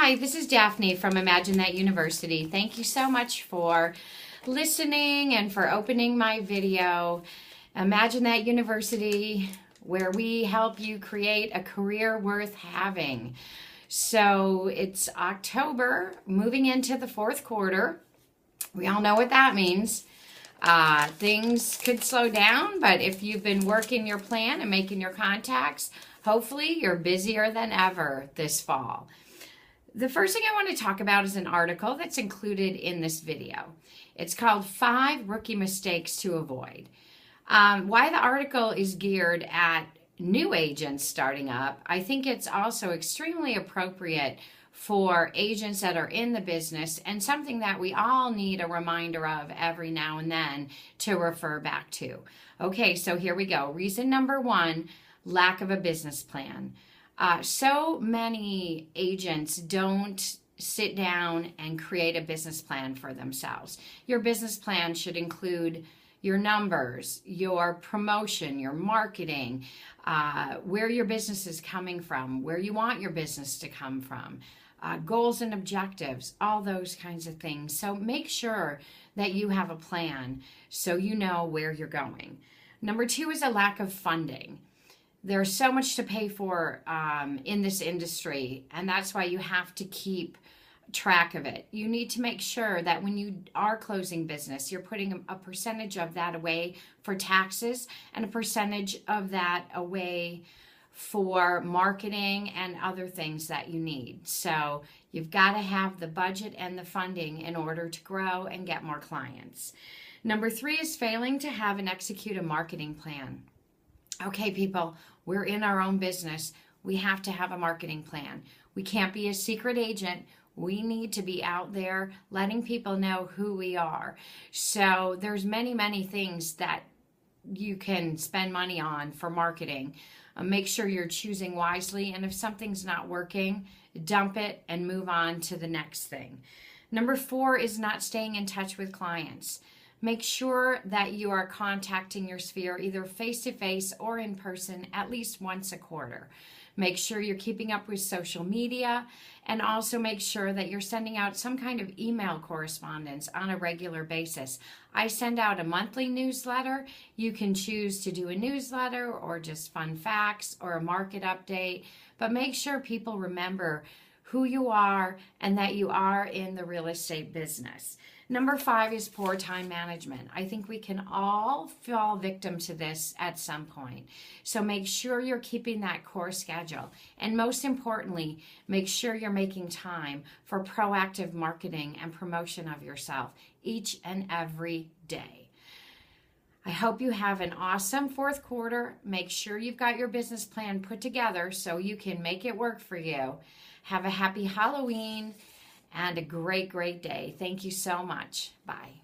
Hi, this is Daphne from Imagine That University. Thank you so much for listening and for opening my video. Imagine That University, where we help you create a career worth having. So it's October, moving into the fourth quarter. We all know what that means. Things could slow down, but if you've been working your plan and making your contacts, hopefully you're busier than ever this fall. The first thing I want to talk about is an article that's included in this video. It's called 5 Rookie Mistakes to Avoid. Why the article is geared at new agents starting up, I think it's also extremely appropriate for agents that are in the business and something that we all need a reminder of every now and then to refer back to. Okay, so here we go. Reason number 1, lack of a business plan. So many agents don't sit down and create a business plan for themselves. Your business plan should include your numbers, your promotion, your marketing, where your business is coming from, where you want your business to come from, goals and objectives, all those kinds of things. So make sure that you have a plan so you know where you're going. Number 2 is a lack of funding. There's so much to pay for in this industry, and that's why you have to keep track of it. You need to make sure that when you are closing business, you're putting a percentage of that away for taxes and a percentage of that away for marketing and other things that you need. So you've got to have the budget and the funding in order to grow and get more clients. Number 3 is failing to have and execute a marketing plan. Okay, people, we're in our own business. We have to have a marketing plan. We can't be a secret agent. We need to be out there letting people know who we are. So there's many things that you can spend money on for marketing. Make sure you're choosing wisely, and if something's not working, dump it and move on to the next thing. Number 4 is not staying in touch with clients. Make sure that you are contacting your sphere either face-to-face or in person at least once a quarter. Make sure you're keeping up with social media, and also make sure that you're sending out some kind of email correspondence on a regular basis. I send out a monthly newsletter. You can choose to do a newsletter or just fun facts or a market update, but make sure people remember who you are and that you are in the real estate business. Number 5 is poor time management. I think we can all fall victim to this at some point. So make sure you're keeping that core schedule. And most importantly, make sure you're making time for proactive marketing and promotion of yourself each and every day. I hope you have an awesome fourth quarter. Make sure you've got your business plan put together so you can make it work for you. Have a happy Halloween and a great day. Thank you so much. Bye.